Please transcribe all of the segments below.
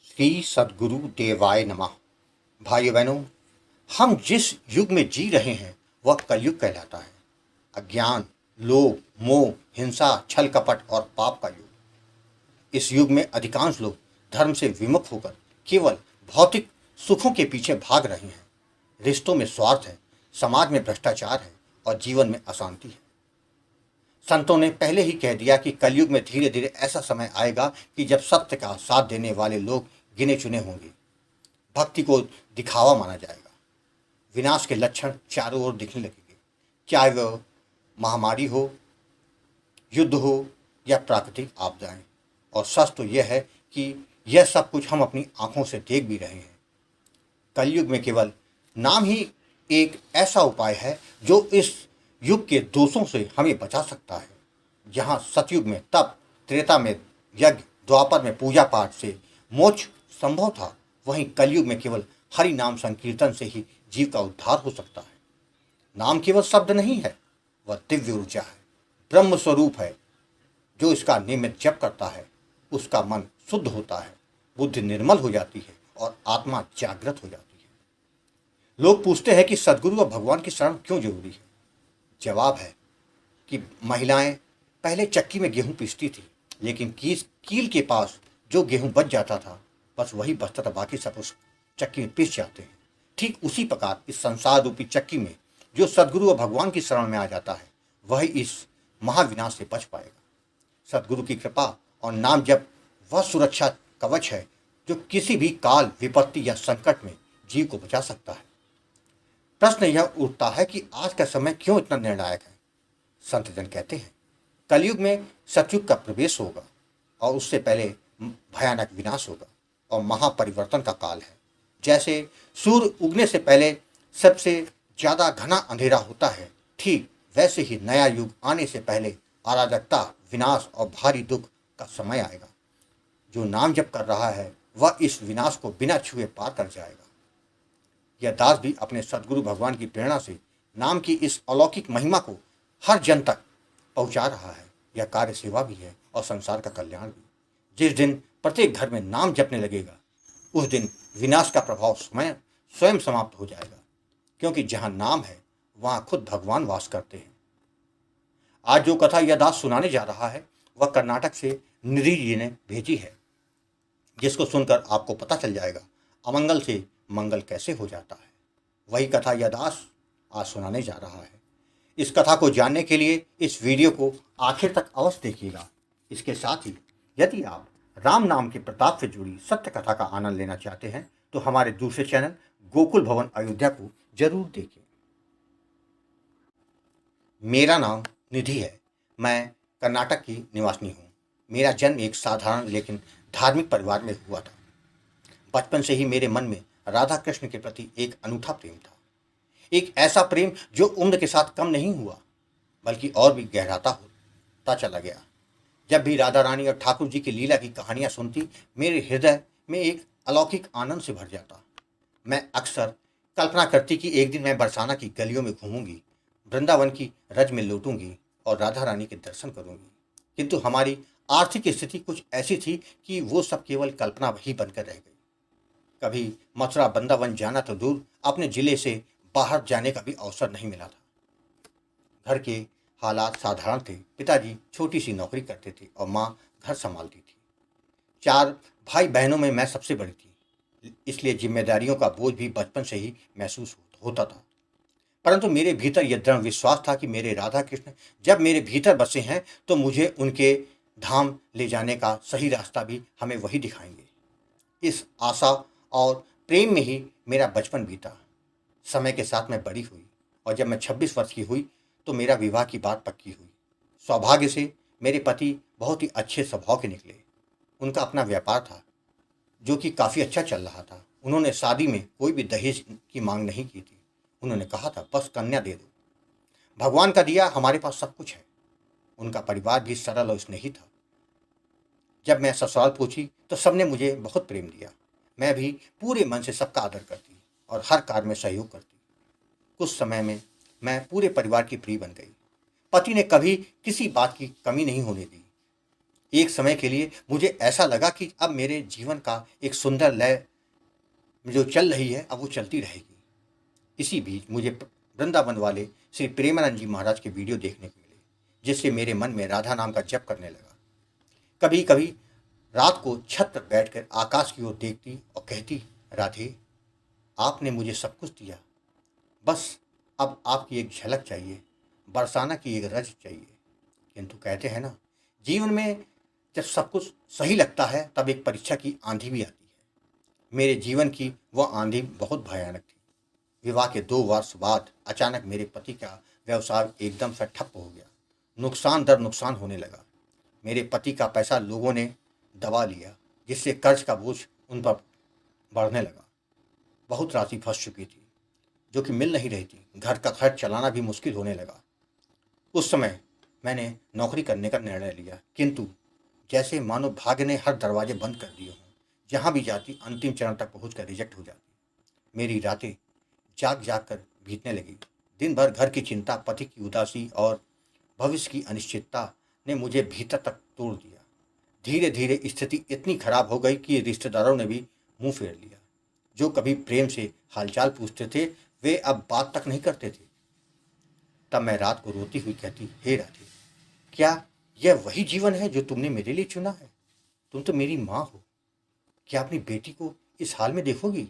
श्री सद्गुरु देवाय नमः। भाइयों बहनों, हम जिस युग में जी रहे हैं वह कलयुग कहलाता है। अज्ञान, लोभ, मोह, हिंसा, छल कपट और पाप का युग। इस युग में अधिकांश लोग धर्म से विमुख होकर केवल भौतिक सुखों के पीछे भाग रहे हैं। रिश्तों में स्वार्थ है, समाज में भ्रष्टाचार है और जीवन में अशांति है। संतों ने पहले ही कह दिया कि कलयुग में धीरे धीरे ऐसा समय आएगा कि जब सत्य का साथ देने वाले लोग गिने चुने होंगे। भक्ति को दिखावा माना जाएगा। विनाश के लक्षण चारों ओर दिखने लगेंगे, चाहे वह महामारी हो, युद्ध हो या प्राकृतिक आपदाएं। और सच तो यह है कि यह सब कुछ हम अपनी आंखों से देख भी रहे हैं। कलयुग में केवल नाम ही एक ऐसा उपाय है जो इस युग के दोषों से हमें बचा सकता है। जहाँ सतयुग में तप, त्रेता में यज्ञ, द्वापर में पूजा पाठ से मोक्ष संभव था, वहीं कलयुग में केवल हरि नाम संकीर्तन से ही जीव का उद्धार हो सकता है। नाम केवल शब्द नहीं है, वह दिव्य ऊर्जा है, ब्रह्म स्वरूप है। जो इसका नियमित जप करता है उसका मन शुद्ध होता है, बुद्धि निर्मल हो जाती है और आत्मा जागृत हो जाती है। लोग पूछते हैं कि सदगुरु और भगवान की शरण क्यों जरूरी है। जवाब है कि महिलाएं पहले चक्की में गेहूं पीसती थी, लेकिन कील के पास जो गेहूं बच जाता था बस वही बचता था, बाकी सब उस चक्की में पिस जाते हैं। ठीक उसी प्रकार इस संसार रूपी चक्की में जो सदगुरु और भगवान की शरण में आ जाता है वही इस महाविनाश से बच पाएगा। सदगुरु की कृपा और नाम जप वह सुरक्षा कवच है जो किसी भी काल, विपत्ति या संकट में जीव को बचा सकता है। प्रश्न यह उठता है कि आज का समय क्यों इतना निर्णायक है। संत जन कहते हैं कलयुग में सतयुग का प्रवेश होगा और उससे पहले भयानक विनाश होगा और महापरिवर्तन का काल है। जैसे सूर्य उगने से पहले सबसे ज्यादा घना अंधेरा होता है, ठीक वैसे ही नया युग आने से पहले अराजकता, विनाश और भारी दुख का समय आएगा। जो नाम जप कर रहा है वह इस विनाश को बिना छुए पार कर जाएगा। यह दास भी अपने सदगुरु भगवान की प्रेरणा से नाम की इस अलौकिक महिमा को हर जन तक पहुंचा रहा है। यह कार्य सेवा भी है और संसार का कल्याण भी। जिस दिन प्रत्येक घर में नाम जपने लगेगा उस दिन विनाश का प्रभाव स्वयं समाप्त हो जाएगा, क्योंकि जहां नाम है वहां खुद भगवान वास करते हैं। आज जो कथा यह दास सुनाने जा रहा है वह कर्नाटक से निधि जी ने भेजी है, जिसको सुनकर आपको पता चल जाएगा अमंगल से मंगल कैसे हो जाता है। वही कथा यह दास आज सुनाने जा रहा है। इस कथा को जानने के लिए इस वीडियो को आखिर तक अवश्य देखिएगा। इसके साथ ही यदि आप राम नाम के प्रताप से जुड़ी सत्य कथा का आनंद लेना चाहते हैं तो हमारे दूसरे चैनल गोकुल भवन अयोध्या को जरूर देखें। मेरा नाम निधि है। मैं कर्नाटक की निवासी हूँ। मेरा जन्म एक साधारण लेकिन धार्मिक परिवार में हुआ था। बचपन से ही मेरे मन में राधा कृष्ण के प्रति एक अनूठा प्रेम था। एक ऐसा प्रेम जो उम्र के साथ कम नहीं हुआ बल्कि और भी गहराता होता चला गया। जब भी राधा रानी और ठाकुर जी की लीला की कहानियां सुनती मेरे हृदय में एक अलौकिक आनंद से भर जाता। मैं अक्सर कल्पना करती कि एक दिन मैं बरसाना की गलियों में घूमूंगी, वृंदावन की रज में लौटूंगी और राधा रानी के दर्शन करूंगी। किंतु हमारी आर्थिक स्थिति कुछ ऐसी थी कि वो सब केवल कल्पना ही बनकर रह गई। कभी मथुरा वृंदावन जाना तो दूर, अपने जिले से बाहर जाने का भी अवसर नहीं मिला था। घर के हालात साधारण थे। पिताजी छोटी सी नौकरी करते थे और माँ घर संभालती थी। 4 भाई बहनों में मैं सबसे बड़ी थी, इसलिए जिम्मेदारियों का बोझ भी बचपन से ही महसूस होता था। परंतु मेरे भीतर यह दृढ़ विश्वास था कि मेरे राधा कृष्ण जब मेरे भीतर बसे हैं तो मुझे उनके धाम ले जाने का सही रास्ता भी हमें वही दिखाएंगे। इस आशा और प्रेम में ही मेरा बचपन बीता। समय के साथ मैं बड़ी हुई और जब मैं 26 वर्ष की हुई तो मेरा विवाह की बात पक्की हुई। सौभाग्य से मेरे पति बहुत ही अच्छे स्वभाव के निकले। उनका अपना व्यापार था जो कि काफ़ी अच्छा चल रहा था। उन्होंने शादी में कोई भी दहेज की मांग नहीं की थी। उन्होंने कहा था बस कन्या दे दो, भगवान का दिया, हमारे पास सब कुछ है। उनका परिवार भी सरल और स्नेही था। जब मैं ससुराल पहुंची तो सबने मुझे बहुत प्रेम दिया। मैं भी पूरे मन से सबका आदर करती और हर कार्य में सहयोग करती। कुछ समय में मैं पूरे परिवार की प्रिय बन गई। पति ने कभी किसी बात की कमी नहीं होने दी। एक समय के लिए मुझे ऐसा लगा कि अब मेरे जीवन का एक सुंदर लय जो चल रही है अब वो चलती रहेगी। इसी बीच मुझे वृंदावन वाले श्री प्रेमानंद जी महाराज के वीडियो देखने को मिले, जिससे मेरे मन में राधा नाम का जप करने लगा। कभी कभी रात को छत पर बैठकर आकाश की ओर देखती और कहती, राधे, आपने मुझे सब कुछ दिया, बस अब आपकी एक झलक चाहिए, बरसाना की एक रज चाहिए। किंतु कहते हैं ना, जीवन में जब सब कुछ सही लगता है तब एक परीक्षा की आंधी भी आती है। मेरे जीवन की वह आंधी बहुत भयानक थी। विवाह के 2 वर्ष बाद अचानक मेरे पति का व्यवसाय एकदम से ठप हो गया। नुकसान दर नुकसान होने लगा। मेरे पति का पैसा लोगों ने दबा लिया, जिससे कर्ज का बोझ उन पर बढ़ने लगा। बहुत राशि फंस चुकी थी जो कि मिल नहीं रही थी। घर का खर्च चलाना भी मुश्किल होने लगा। उस समय मैंने नौकरी करने का निर्णय लिया, किंतु जैसे मानो भाग्य ने हर दरवाजे बंद कर दिए हों। जहाँ भी जाती अंतिम चरण तक पहुँचकर रिजेक्ट हो जाती। मेरी रातें जाग जाग कर बीतने लगी। दिन भर घर की चिंता, पति की उदासी और भविष्य की अनिश्चितता ने मुझे भीतर तक तोड़ दिया। धीरे धीरे स्थिति इतनी खराब हो गई कि रिश्तेदारों ने भी मुंह फेर लिया। जो कभी प्रेम से हालचाल पूछते थे, वे अब बात तक नहीं करते थे। तब मैं रात को रोती हुई कहती, हे राधे, क्या यह वही जीवन है जो तुमने मेरे लिए चुना है? तुम तो मेरी माँ हो, क्या अपनी बेटी को इस हाल में देखोगी?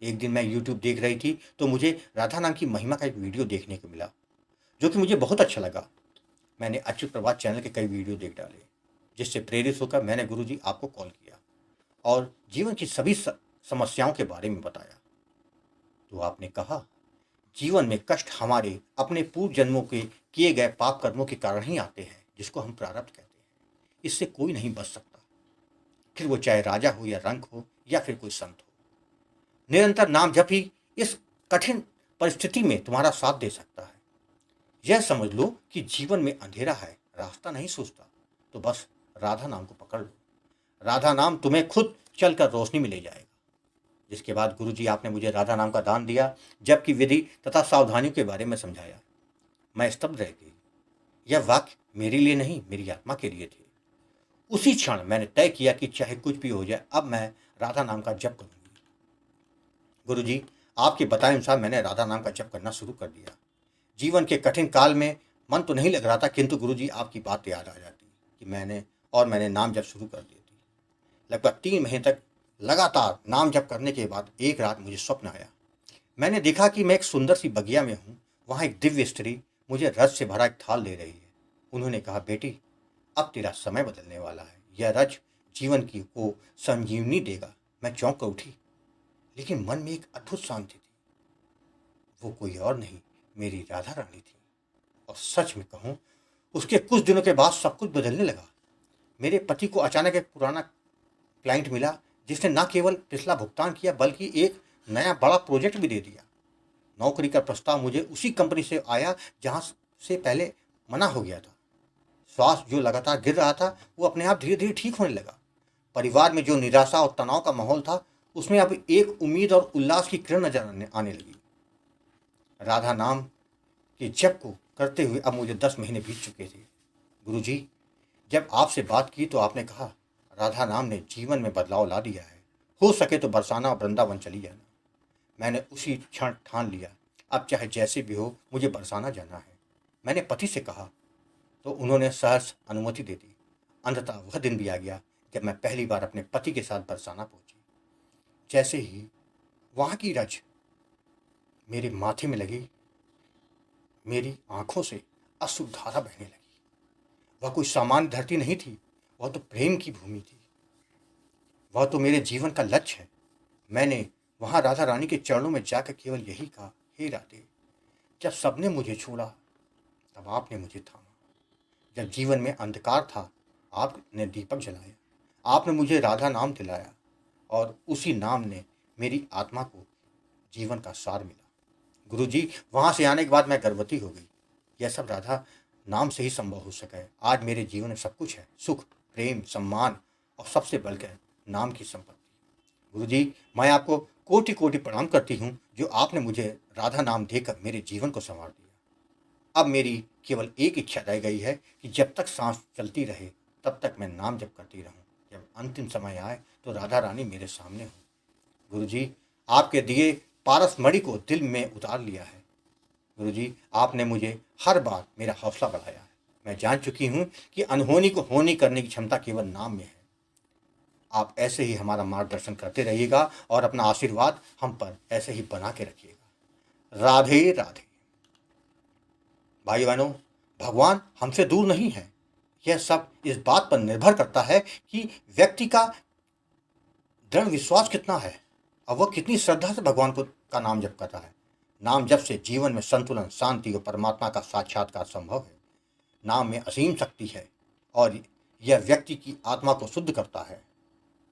एक दिन मैं YouTube देख रही थी तो मुझे राधा नाम की महिमा का एक वीडियो देखने को मिला, जो कि मुझे बहुत अच्छा लगा। मैंने अच्युत प्रभात चैनल के कई वीडियो देख डाले, जिससे प्रेरित होकर मैंने गुरुजी आपको कॉल किया और जीवन की सभी समस्याओं के बारे में बताया। तो आपने कहा, जीवन में कष्ट हमारे अपने पूर्व जन्मों के किए गए पाप कर्मों के कारण ही आते हैं, जिसको हम प्रारब्ध कहते हैं। इससे कोई नहीं बच सकता, फिर वो चाहे राजा हो या रंक हो या फिर कोई संत हो। निरंतर नाम जप ही इस कठिन परिस्थिति में तुम्हारा साथ दे सकता है। यह समझ लो कि जीवन में अंधेरा है, रास्ता नहीं सूझता, तो बस राधा नाम को पकड़ लो। राधा नाम तुम्हें खुद चलकर रोशनी में ले जाएगा। जिसके बाद गुरुजी आपने मुझे राधा नाम का दान दिया, जबकि विधि तथा सावधानियों के बारे में समझाया। मैं स्तब्ध रह गई। यह वाक्य मेरे लिए नहीं, मेरी आत्मा के लिए थे। उसी क्षण मैंने तय किया कि चाहे कुछ भी हो जाए, अब मैं राधा नाम का जप करूंगी। गुरुजी, आपके बताए अनुसार मैंने राधा नाम का जप करना शुरू कर दिया। जीवन के कठिन काल में मन तो नहीं लग रहा था, किंतु गुरुजी आपकी बात याद आ जाती कि मैंने नाम जप शुरू कर दी थी। लगभग 3 महीने तक लगातार नाम जप करने के बाद एक रात मुझे स्वप्न आया। मैंने देखा कि मैं एक सुंदर सी बगिया में हूँ। वहाँ एक दिव्य स्त्री मुझे रस से भरा एक थाल दे रही है। उन्होंने कहा, बेटी, अब तेरा समय बदलने वाला है। यह रज जीवन की को संजीवनी देगा। मैं चौंक कर उठी, लेकिन मन में एक अद्भुत शांति थी। वो कोई और नहीं, मेरी राधा रानी थी। और सच में कहूँ, उसके कुछ दिनों के बाद सब कुछ बदलने लगा। मेरे पति को अचानक एक पुराना क्लाइंट मिला, जिसने न केवल पिछला भुगतान किया बल्कि एक नया बड़ा प्रोजेक्ट भी दे दिया। नौकरी का प्रस्ताव मुझे उसी कंपनी से आया जहां से पहले मना हो गया था। स्वास्थ्य जो लगातार गिर रहा था, वो अपने आप धीरे धीरे ठीक होने लगा। परिवार में जो निराशा और तनाव का माहौल था, उसमें अब एक उम्मीद और उल्लास की किरण नजर आने लगी। राधा नाम के जप को करते हुए अब मुझे 10 महीने बीत चुके थे। गुरुजी, जब आपसे बात की तो आपने कहा, राधा नाम ने जीवन में बदलाव ला दिया है। हो सके तो बरसाना और वृंदावन चली जाना। मैंने उसी क्षण ठान लिया, अब चाहे जैसे भी हो मुझे बरसाना जाना है। मैंने पति से कहा तो उन्होंने सहर्ष अनुमति दे दी। अंततः वह दिन भी आ गया जब मैं पहली बार अपने पति के साथ बरसाना पहुंची। जैसे ही वहां की रज मेरे माथे में लगी, मेरी आंखों से अश्रुधारा बहने लगी। वह कोई सामान्य धरती नहीं थी, वह तो प्रेम की भूमि थी। वह तो मेरे जीवन का लक्ष्य है। मैंने वहां राधा रानी के चरणों में जाकर केवल यही कहा, हे राधे, जब सबने मुझे छोड़ा तब आपने मुझे थामा। जब जीवन में अंधकार था, आपने दीपक जलाया। आपने मुझे राधा नाम दिलाया और उसी नाम ने मेरी आत्मा को जीवन का सार मिला। गुरुजी, वहां से आने के बाद मैं गर्भवती हो गई। यह सब राधा नाम से ही संभव हो सका है। आज मेरे जीवन में सब कुछ है, सुख, प्रेम, सम्मान और सबसे बढ़कर नाम की संपत्ति। गुरुजी, मैं आपको कोटि कोटि प्रणाम करती हूँ, जो आपने मुझे राधा नाम देकर मेरे जीवन को संवार दिया। अब मेरी केवल एक इच्छा रह गई है कि जब तक सांस चलती रहे तब तक मैं नाम जप करती रहूं। जब अंतिम समय आए तो राधा रानी मेरे सामने हो। गुरुजी, आपके दिए पारस मणि को दिल में उतार लिया है। गुरुजी, आपने मुझे हर बार मेरा हौसला बढ़ाया है। मैं जान चुकी हूं कि अनहोनी को होनी करने की क्षमता केवल नाम में है। आप ऐसे ही हमारा मार्गदर्शन करते रहिएगा और अपना आशीर्वाद हम पर ऐसे ही बना के रखिएगा। राधे राधे। भाई बहनों, भगवान हमसे दूर नहीं है। यह सब इस बात पर निर्भर करता है कि व्यक्ति का दृढ़ विश्वास कितना है और वह कितनी श्रद्धा से भगवान को का नाम जप कर रहा है। नाम जप से जीवन में संतुलन, शांति और परमात्मा का साक्षात्कार संभव है। नाम में असीम शक्ति है और यह व्यक्ति की आत्मा को शुद्ध करता है।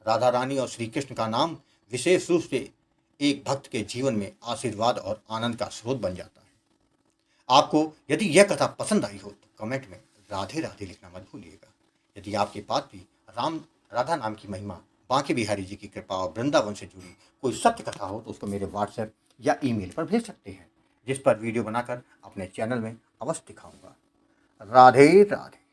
राधा रानी और श्री कृष्ण का नाम विशेष रूप से एक भक्त के जीवन में आशीर्वाद और आनंद का स्रोत बन जाता है। आपको यदि यह कथा पसंद आई हो तो कमेंट में राधे राधे लिखना मत भूलिएगा। यदि आपके पास भी राधा नाम की महिमा, बांके बिहारी जी की कृपा और वृंदावन से जुड़ी कोई सत्य कथा हो तो उसको मेरे व्हाट्सएप या ईमेल पर भेज सकते हैं, जिस पर वीडियो बनाकर अपने चैनल में अवश्य दिखाऊंगा। राधे राधे।